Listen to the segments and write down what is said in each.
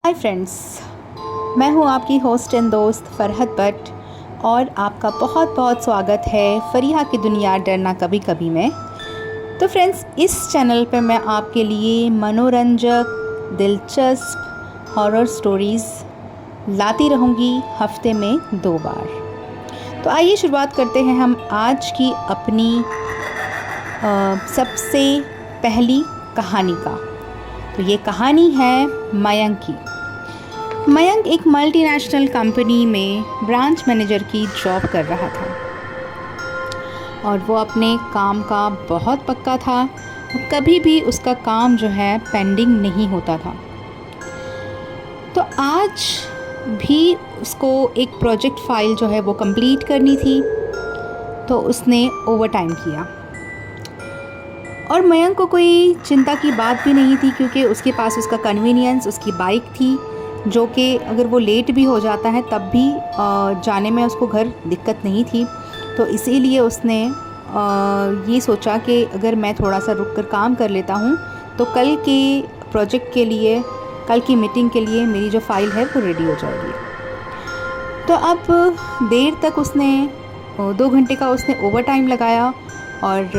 Hi friends, मैं हूं आपकी होस्ट एंड दोस्त फरहत भट्ट और आपका बहुत बहुत स्वागत है फरीहा की दुनिया डरना कभी कभी में। तो फ्रेंड्स, इस चैनल पे मैं आपके लिए मनोरंजक, दिलचस्प हॉरर स्टोरीज़ लाती रहूँगी हफ्ते में 2 बार। तो आइए शुरुआत करते हैं हम आज की अपनी सबसे पहली कहानी का। तो ये कहानी है मयंक की। मयंक एक मल्टीनेशनल कंपनी में ब्रांच मैनेजर की जॉब कर रहा था और वो अपने काम का बहुत पक्का था और कभी भी उसका काम जो है पेंडिंग नहीं होता था। तो आज भी उसको एक प्रोजेक्ट फाइल जो है वो कंप्लीट करनी थी, तो उसने ओवर टाइम किया। और मयंक को कोई चिंता की बात भी नहीं थी क्योंकि उसके पास उसका कन्वीनियंस, उसकी बाइक थी, जो कि अगर वो लेट भी हो जाता है तब भी जाने में उसको घर दिक्कत नहीं थी। तो इसीलिए उसने ये सोचा कि अगर मैं थोड़ा सा रुक कर काम कर लेता हूँ तो कल के प्रोजेक्ट के लिए, कल की मीटिंग के लिए मेरी जो फ़ाइल है वो रेडी हो जाएगी। तो अब देर तक उसने 2 घंटे का उसने ओवर टाइम लगाया और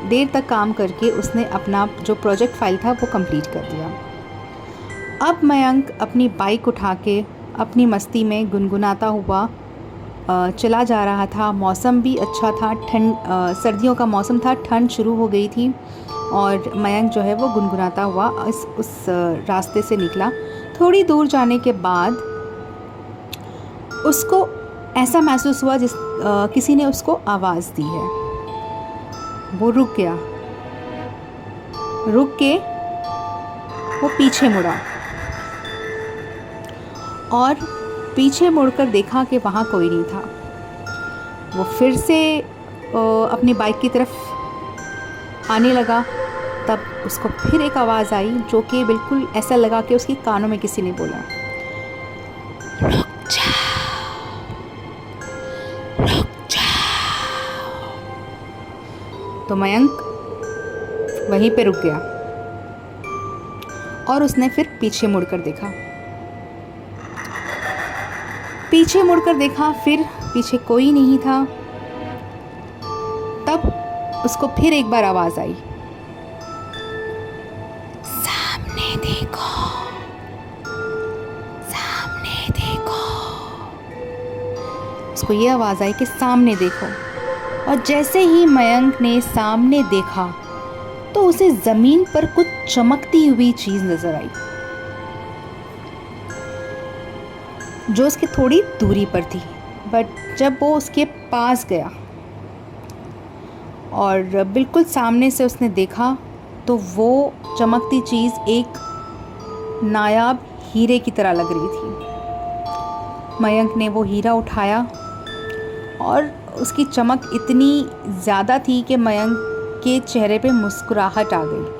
देर तक काम करके उसने अपना जो प्रोजेक्ट फ़ाइल था वो कंप्लीट कर दिया। अब मयंक अपनी बाइक उठा के अपनी मस्ती में गुनगुनाता हुआ चला जा रहा था। मौसम भी अच्छा था, सर्दियों का मौसम था, ठंड शुरू हो गई थी और मयंक जो है वो गुनगुनाता हुआ उस रास्ते से निकला। थोड़ी दूर जाने के बाद उसको ऐसा महसूस हुआ किसी ने उसको आवाज़ दी है। वो रुक गया, रुक के वो पीछे मुड़ा और पीछे मुड़कर देखा कि वहाँ कोई नहीं था। वो फिर से अपनी बाइक की तरफ आने लगा। तब उसको फिर एक आवाज़ आई जो कि बिल्कुल ऐसा लगा कि उसके कानों में किसी ने बोला, रुक जाओ, रुक जाओ। तो मयंक वहीं पे रुक गया और उसने फिर पीछे मुड़कर देखा। पीछे मुड़कर देखा, फिर पीछे कोई नहीं था। तब उसको फिर एक बार आवाज़ आई, सामने देखो, सामने देखो। उसको ये आवाज़ आई कि सामने देखो। और जैसे ही मयंक ने सामने देखा तो उसे ज़मीन पर कुछ चमकती हुई चीज़ नज़र आई जो उसके थोड़ी दूरी पर थी। बट जब वो उसके पास गया और बिल्कुल सामने से उसने देखा तो वो चमकती चीज़ एक नायाब हीरे की तरह लग रही थी। मयंक ने वो हीरा उठाया और उसकी चमक इतनी ज़्यादा थी कि मयंक के चेहरे पे मुस्कुराहट आ गई।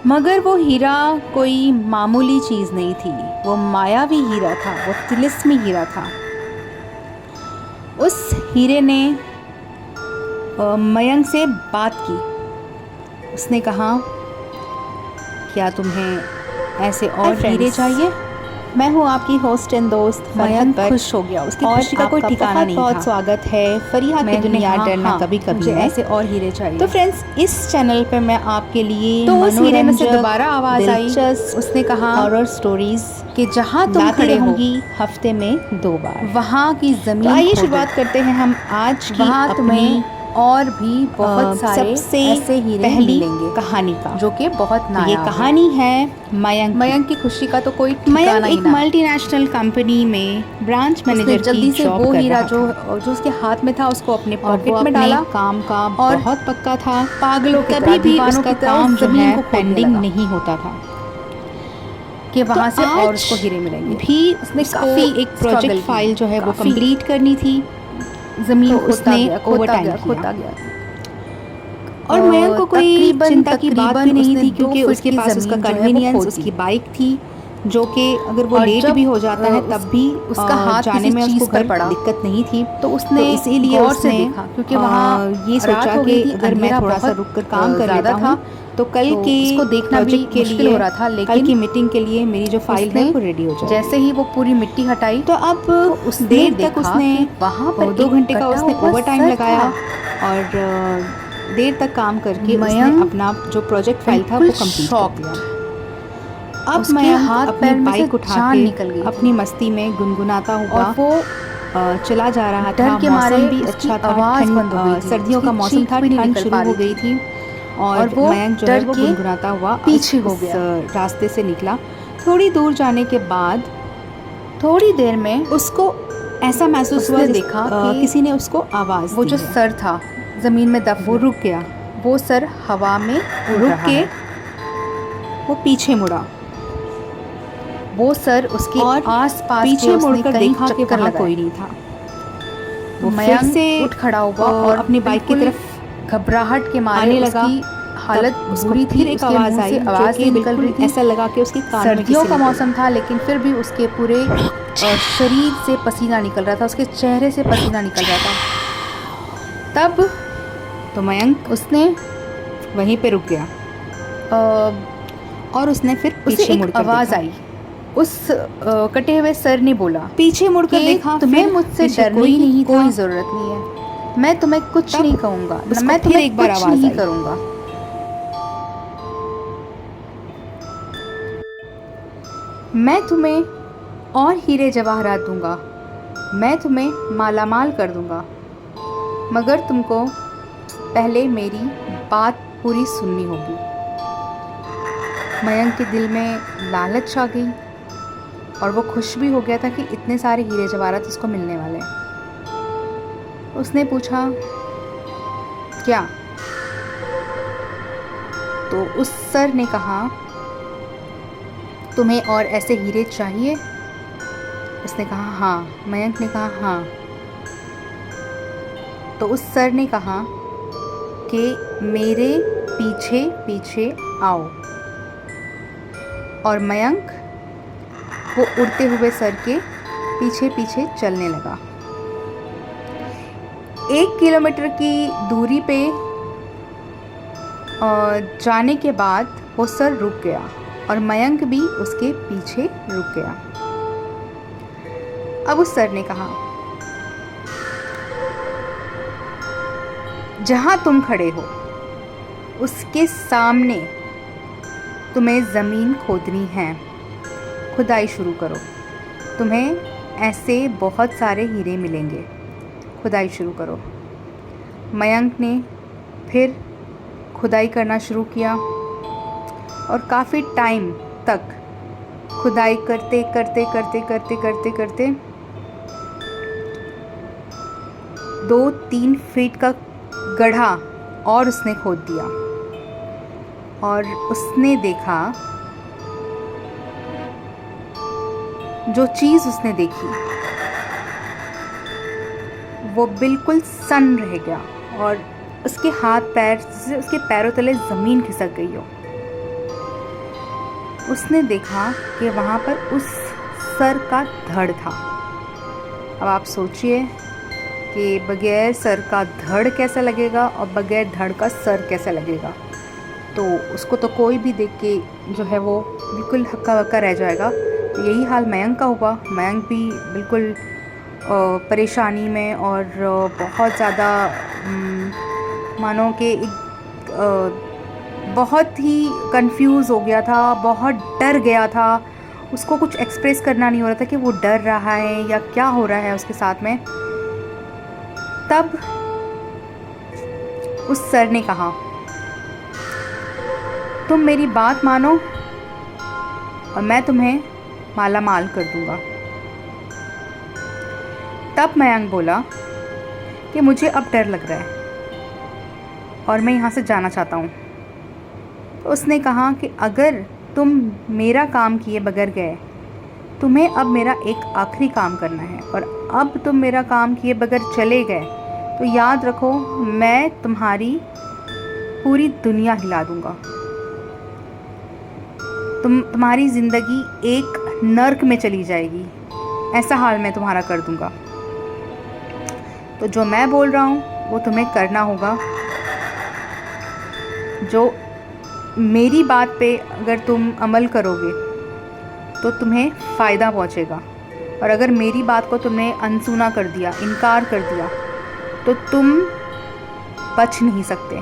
मगर वो हीरा कोई मामूली चीज़ नहीं थी, वो मायावी हीरा था, वो तिलिस्मी हीरा था। उस हीरे ने मयंक से बात की। उसने कहा, क्या तुम्हें ऐसे और हीरे चाहिए? मैं हूँ आपकी होस्ट एंड दोस्त। मयंक खुश हो गया, उसकी खुशी का कोई ठिकाना नहीं था। बहुत स्वागत है फरीहा की दुनिया डरना कभी कभी में। ऐसे और हीरे चाहिए। तो फ्रेंड्स, इस चैनल पे मैं आपके लिए तो उस हीरे में से दोबारा आवाज़ आई। उसने कहा, हॉरर स्टोरीज कि जहाँ तुम खड़े होंगी हफ्ते में 2 बार, वहाँ की ज़मीन। आइए शुरुआत करते हैं हम आज की अपनी और भी बहुत सारे सबसे ऐसे हीरे पहली कहानी का, जो कि बहुत नायाब। ये कहानी है मयंक की खुशी का तो कोई ठिकाना नहीं। एक मल्टीनेशनल कंपनी में ब्रांच मैनेजर जल्दी से वो हीरा जो उसके हाथ में था उसको अपने पॉकेट में डाला। काम का बहुत पक्का था, पागलों कभी भी उसका काम जो है पेंडिंग नहीं होता था कि वहाँ से और उसको हीरे मिलेंगे। भी उसने काफ़ी एक प्रोजेक्ट फाइल जो है वो कंप्लीट करनी थी। ज़मीन तो उसने ओवर टाइम खोता गया और मयंक को कोई चिंता की बात भी नहीं थी क्योंकि उसके पास उसका कन्वीनियंस, उसकी बाइक थी, जो कि अगर वो और लेट जब भी हो जाता है तब भी उसका हाथ जाने किसी में चीज़ उसको पर घर पड़ा, दिक्कत नहीं थी। तो उसने तो इसीलिए गौर से उसने देखा, क्योंकि वहाँ ये रात सोचा हो कि गई थी, अगर मैं अंधेरा थोड़ा सा बहुत रुक कर काम कर ज़्यादा लेता था, हूँ तो कल तो के उसको देखना भी प्रोजेक्ट के मुश्किल हो लिए, रहा था। कल लेकिन की मीटिंग के लिए मेरी जो फाइल है उसने वो रेडी हो जैसे जाएगी। ही वो पूरी मिट्टी हटाई, तो अब तो उसने देर तक देखा उसने कि वहाँ पर 2 एक घंटे का कटा उसने हुआ ओवर टाइम सर लगाया था। और देर तक काम करके उसने मयंक अपना जो प्रोजेक्ट फाइल था बिल्कुल वो कंप्लीट कर शॉक्ड, दिया। अब उसके मयंक हाथ अपनी पैर में से बाइक उठा जान के निकल गई अपनी थी, मस्ती में गुनगुनाता हुआ और वो चला जा रहा डर था। के मारे मौसम भी उसकी अच्छा था, आवाज़ ठंड बंद हो गई थी, सर्दियों उसकी का मौसम चीख था, भी नहीं ठंड निकल शुरू पा हो रही गई थी और और वो मयंक जो है डर वो के गुनगुनाता हुआ पीछे हो उस गया। रास्ते से निकला। थोड़ी दूर जाने के बाद थोड़ी देर में उसको ऐसा महसूस हुआ उसने देखा कि किसी ने उसको आवाज़ वो दी जो है। सर था ज़मीन में वो दफन, रुक गया, वो सर हवा में उड़ रुक रहा के है। वो पीछे मुड़ा वो सर उसके और आस-पास के पीछे उसने मुड़कर कई देखा कि चक्कर वहाँ लगाए। कोई नहीं था। तो वो फिर मयंक से उठ खड़ा हुआ और अपनी बाइक की बिल्कुल तरफ घबराहट के मारे आने लगा। उसकी हालत तब उसको बुरी फिर थी, एक उसके आवाज़ मुंह आई से जो आवाज़ कि नहीं निकल रही बिल्कुल थी। ऐसा लगा कि उसके कान में सर्दियों किसी का ने बोला। मौसम था, लेकिन फिर भी उसके पूरे शरीर से पसीना निकल रहा था, उसके चेहरे से पसीना निकल रहा था। तब तो मयंक उसने वहीं पे रुक गया और उसने फिर उसे पीछे एक मुड़कर आवाज़ देखा। आई। उस कटे हुए सर ने बोला पीछे मुड़कर कि देखा, तुम्हें फिर मुझसे पीछे डरने कोई की नहीं था। कोई ज़रूरत नहीं है, मैं तुम्हें कुछ तब नहीं कहूँगा, उसको मैं फिर तुम्हें एक बार कुछ आवाज़ नहीं आई। करूँगा। मैं तुम्हें और हीरे जवाहरात दूंगा, मैं तुम्हें मालामाल कर दूंगा, मगर तुमको पहले मेरी बात पूरी सुननी होगी। मयंक के दिल में लालच आ गई और वो खुश भी हो गया था कि इतने सारे हीरे जवाहरात उसको मिलने वाले हैं। उसने पूछा, क्या? तो उस सर ने कहा, तुम्हें और ऐसे हीरे चाहिए? उसने कहा हाँ। मयंक ने कहा हाँ। तो उस सर ने कहा कि मेरे पीछे पीछे आओ। और मयंक वो उड़ते हुए सर के पीछे पीछे चलने लगा। 1 किलोमीटर की दूरी पे जाने के बाद वो सर रुक गया और मयंक भी उसके पीछे रुक गया। अब उस सर ने कहा, जहां तुम खड़े हो उसके सामने तुम्हें ज़मीन खोदनी है, खुदाई शुरू करो, तुम्हें ऐसे बहुत सारे हीरे मिलेंगे, खुदाई शुरू करो। मयंक ने फिर खुदाई करना शुरू किया और काफ़ी टाइम तक खुदाई करते करते करते करते करते करते 2-3 फीट का गड्ढा और उसने खोद दिया और उसने देखा, जो चीज़ उसने देखी वो बिल्कुल सन्न रह गया और उसके हाथ पैर से उसके पैरों तले ज़मीन खिसक गई हो। उसने देखा कि वहाँ पर उस सर का धड़ था। अब आप सोचिए कि बगैर सर का धड़ कैसा लगेगा और बगैर धड़ का सर कैसा लगेगा। तो उसको तो कोई भी देख के जो है वो बिल्कुल हक्का बक्का रह जाएगा। तो यही हाल मयंक का हुआ। मयंक भी बिल्कुल परेशानी में और बहुत ज़्यादा मानो कि बहुत ही कंफ्यूज हो गया था, बहुत डर गया था। उसको कुछ एक्सप्रेस करना नहीं हो रहा था कि वो डर रहा है या क्या हो रहा है उसके साथ में। तब उस सर ने कहा, तुम मेरी बात मानो और मैं तुम्हें माला माल कर दूंगा। तब मयंक बोला कि मुझे अब डर लग रहा है और मैं यहाँ से जाना चाहता हूँ। तो उसने कहा कि अगर तुम मेरा काम किए बगैर गए, तुम्हें अब मेरा एक आखिरी काम करना है और अब तुम मेरा काम किए बगैर चले गए तो याद रखो, मैं तुम्हारी पूरी दुनिया हिला दूँगा। तुम्हारी ज़िंदगी एक नर्क में चली जाएगी, ऐसा हाल मैं तुम्हारा कर दूंगा। तो जो मैं बोल रहा हूँ वो तुम्हें करना होगा। जो मेरी बात पे अगर तुम अमल करोगे तो तुम्हें फ़ायदा पहुँचेगा, और अगर मेरी बात को तुमने अनसुना कर दिया, इनकार कर दिया, तो तुम बच नहीं सकते।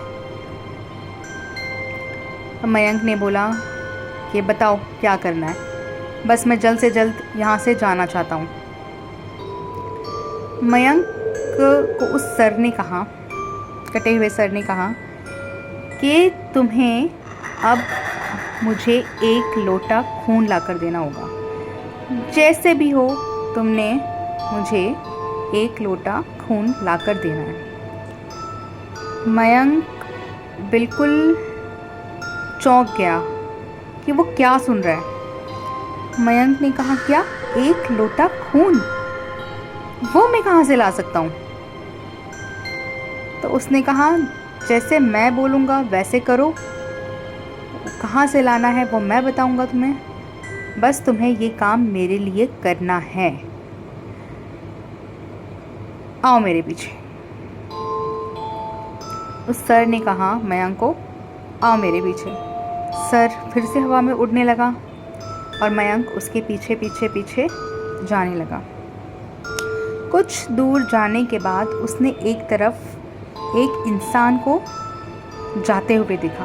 तो मयंक ने बोला कि बताओ क्या करना है, बस मैं जल्द से जल्द यहाँ से जाना चाहता हूँ। मयंक को उस सर ने कहा, कटे हुए सर ने कहा कि तुम्हें अब मुझे 1 लोटा खून लाकर देना होगा। जैसे भी हो तुमने मुझे 1 लोटा खून लाकर देना है। मयंक बिल्कुल चौंक गया कि वो क्या सुन रहा है। मयंक ने कहा, क्या 1 लोटा खून? वो मैं कहाँ से ला सकता हूँ? तो उसने कहा, जैसे मैं बोलूँगा वैसे करो, कहाँ से लाना है वो मैं बताऊँगा तुम्हें, बस तुम्हें ये काम मेरे लिए करना है। आओ मेरे पीछे। उस सर ने कहा मयंक को, आओ मेरे पीछे। सर फिर से हवा में उड़ने लगा और मयंक उसके पीछे पीछे पीछे जाने लगा। कुछ दूर जाने के बाद उसने एक तरफ एक इंसान को जाते हुए देखा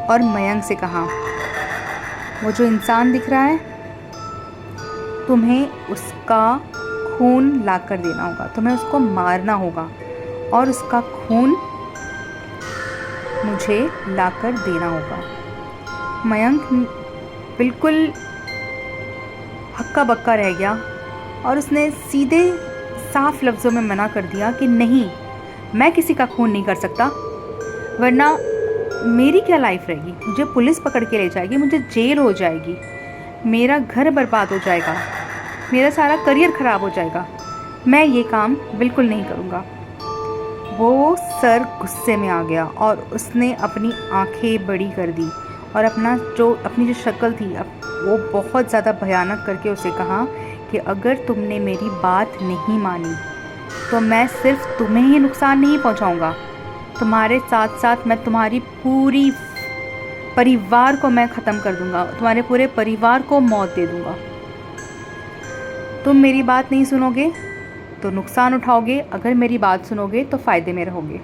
और मयंक से कहा, वो जो इंसान दिख रहा है, तुम्हें उसका खून लाकर देना होगा, तुम्हें उसको मारना होगा और उसका खून मुझे लाकर देना होगा। मयंक बिल्कुल हक्का बक्का रह गया और उसने सीधे साफ लफ्ज़ों में मना कर दिया कि नहीं, मैं किसी का खून नहीं कर सकता, वरना मेरी क्या लाइफ रहेगी, मुझे पुलिस पकड़ के ले जाएगी, मुझे जेल हो जाएगी, मेरा घर बर्बाद हो जाएगा, मेरा सारा करियर ख़राब हो जाएगा, मैं ये काम बिल्कुल नहीं करूँगा। वो सर गुस्से में आ गया और उसने अपनी आंखें बड़ी कर दी और अपनी जो शक्ल थी वो बहुत ज़्यादा भयानक करके उसे कहा कि अगर तुमने मेरी बात नहीं मानी तो मैं सिर्फ तुम्हें ही नुकसान नहीं पहुंचाऊंगा, तुम्हारे साथ साथ मैं तुम्हारी पूरी परिवार को मैं ख़त्म कर दूंगा, तुम्हारे पूरे परिवार को मौत दे दूंगा। तुम मेरी बात नहीं सुनोगे तो नुकसान उठाओगे, अगर मेरी बात सुनोगे तो फ़ायदे में रहोगे।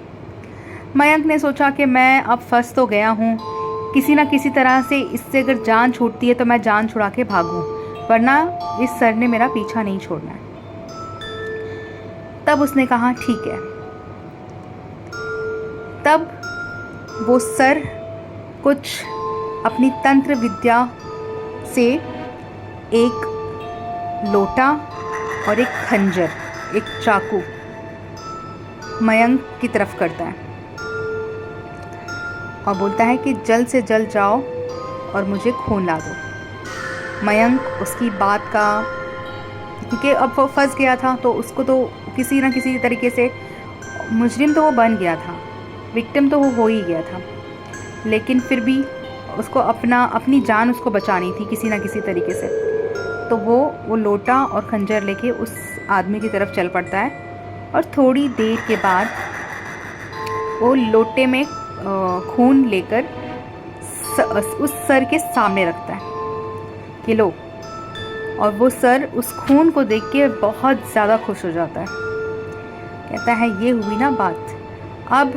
मयंक ने सोचा कि मैं अब फंस तो गया हूँ, किसी ना किसी तरह से इससे अगर जान छूटती है तो मैं जान छुड़ा के भागूँ, वरना इस सर ने मेरा पीछा नहीं छोड़ना है। तब उसने कहा ठीक है। तब वो सर कुछ अपनी तंत्र विद्या से एक लोटा और एक खंजर, एक चाकू मयंक की तरफ करता है और बोलता है कि जल्द से जल्द जाओ और मुझे खून ला दो। मयंक उसकी बात का, क्योंकि अब वो फंस गया था तो उसको तो किसी न किसी तरीके से, मुजरिम तो वो बन गया था, विक्टिम तो वो हो ही गया था, लेकिन फिर भी उसको अपनी जान उसको बचानी थी किसी न किसी तरीके से। तो वो लोटा और खंजर लेके उस आदमी की तरफ चल पड़ता है और थोड़ी देर के बाद वो लोटे में खून लेकर उस सर के सामने रखता है कि लो। और वो सर उस खून को देख के बहुत ज़्यादा खुश हो जाता है, कहता है ये हुई ना बात, अब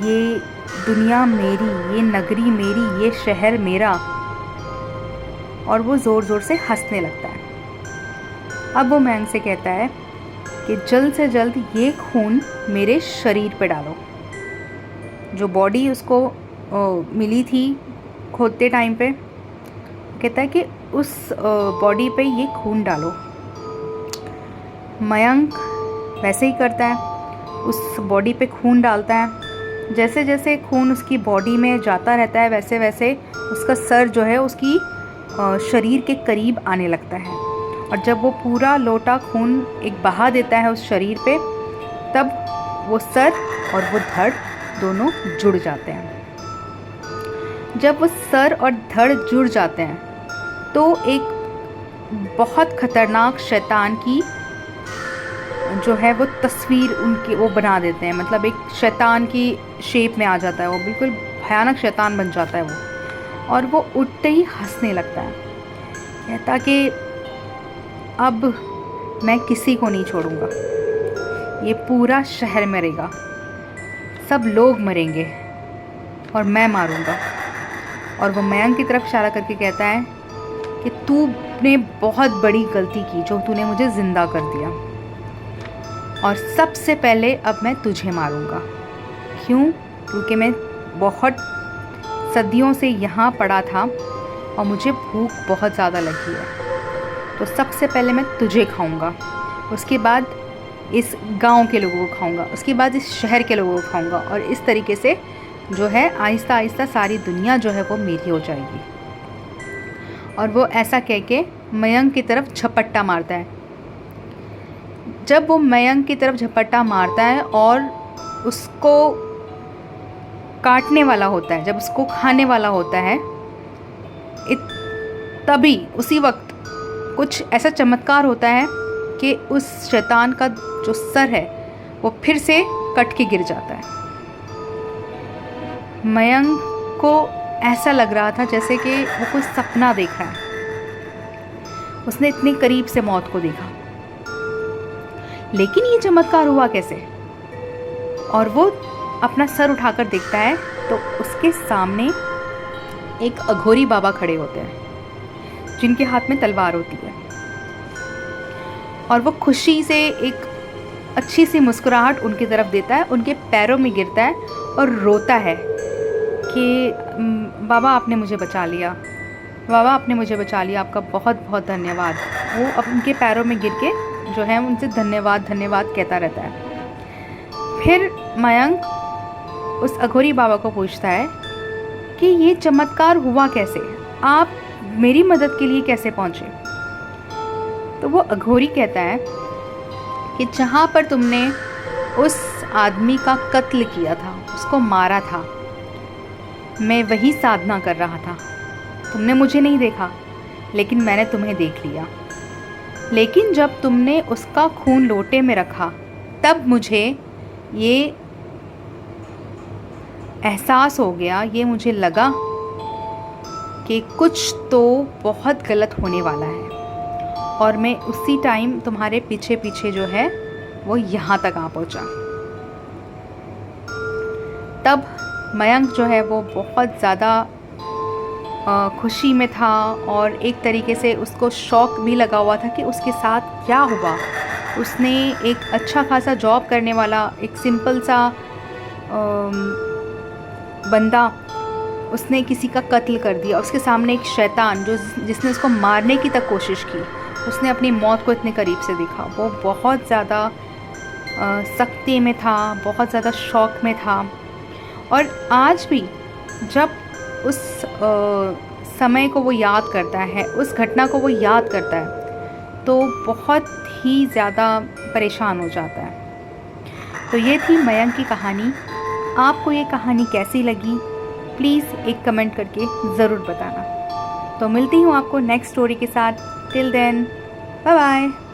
ये दुनिया मेरी, ये नगरी मेरी, ये शहर मेरा। और वो ज़ोर ज़ोर से हंसने लगता है। अब वो मयंक से कहता है कि जल्द से जल्द ये खून मेरे शरीर पे डालो। जो बॉडी उसको मिली थी खोदते टाइम पे, कहता है कि उस बॉडी पे ये खून डालो। मयंक वैसे ही करता है, उस बॉडी पे खून डालता है। जैसे जैसे खून उसकी बॉडी में जाता रहता है वैसे वैसे उसका सर जो है उसकी शरीर के करीब आने लगता है। और जब वो पूरा लोटा खून एक बहा देता है उस शरीर पे, तब वो सर और वो धड़ दोनों जुड़ जाते हैं। जब वो सर और धड़ जुड़ जाते हैं तो एक बहुत ख़तरनाक शैतान की जो है वो तस्वीर उनकी वो बना देते हैं। मतलब एक शैतान की शेप में आ जाता है, वो बिल्कुल भयानक शैतान बन जाता है वो। और वो उठते ही हंसने लगता है, कहता कि अब मैं किसी को नहीं छोड़ूंगा, ये पूरा शहर मरेगा, सब लोग मरेंगे और मैं मारूंगा। और वो मयंक की तरफ इशारा करके कहता है कि तूने बहुत बड़ी गलती की जो तूने मुझे ज़िंदा कर दिया, और सबसे पहले अब मैं तुझे मारूंगा। क्यों? क्योंकि मैं बहुत सदियों से यहाँ पड़ा था और मुझे भूख बहुत ज़्यादा लगी है, तो सबसे पहले मैं तुझे खाऊंगा, उसके बाद इस गांव के लोगों को खाऊंगा, उसके बाद इस शहर के लोगों को खाऊंगा, और इस तरीके से जो है आहिस्ता आहिस्ता सारी दुनिया जो है वो मेरी हो जाएगी। और वो ऐसा कह के मयंक की तरफ झपट्टा मारता है। जब वो मयंक की तरफ झपट्टा मारता है और उसको काटने वाला होता है, जब उसको खाने वाला होता है, तभी उसी वक्त कुछ ऐसा चमत्कार होता है कि उस शैतान का जो सर है वो फिर से कट के गिर जाता है। मयंक को ऐसा लग रहा था जैसे कि वो कोई सपना देख रहा है, उसने इतने करीब से मौत को देखा। लेकिन ये चमत्कार हुआ कैसे? और वो अपना सर उठाकर देखता है तो उसके सामने एक अघोरी बाबा खड़े होते हैं जिनके हाथ में तलवार होती है, और वो खुशी से एक अच्छी सी मुस्कुराहट उनकी तरफ देता है, उनके पैरों में गिरता है और रोता है कि बाबा आपने मुझे बचा लिया, बाबा आपने मुझे बचा लिया, आपका बहुत बहुत धन्यवाद। वो अब उनके पैरों में गिर के जो है उनसे धन्यवाद धन्यवाद कहता रहता है। फिर मयंक उस अघोरी बाबा को पूछता है कि ये चमत्कार हुआ कैसे, आप मेरी मदद के लिए कैसे पहुँचे? तो वो अघोरी कहता है कि जहाँ पर तुमने उस आदमी का कत्ल किया था, उसको मारा था, मैं वही साधना कर रहा था। तुमने मुझे नहीं देखा, लेकिन मैंने तुम्हें देख लिया। लेकिन जब तुमने उसका खून लोटे में रखा, तब मुझे ये एहसास हो गया, ये मुझे लगा कि कुछ तो बहुत गलत होने वाला है, और मैं उसी टाइम तुम्हारे पीछे पीछे जो है वो यहाँ तक आ पहुँचा। तब मयंक जो है वो बहुत ज़्यादा खुशी में था, और एक तरीके से उसको शौक भी लगा हुआ था कि उसके साथ क्या हुआ। उसने एक अच्छा खासा जॉब करने वाला एक सिंपल सा बंदा, उसने किसी का कत्ल कर दिया। उसके सामने एक शैतान जिसने उसको मारने की तक कोशिश की, उसने अपनी मौत को इतने करीब से देखा। वो बहुत ज़्यादा सख्ती में था, बहुत ज़्यादा शौक में था। और आज भी जब उस समय को वो याद करता है, उस घटना को वो याद करता है, तो बहुत ही ज़्यादा परेशान हो जाता है। तो ये थी मयंक की कहानी। आपको ये कहानी कैसी लगी, प्लीज़ एक कमेंट करके ज़रूर बताना। तो मिलती हूँ आपको नेक्स्ट स्टोरी के साथ। Till then, bye bye.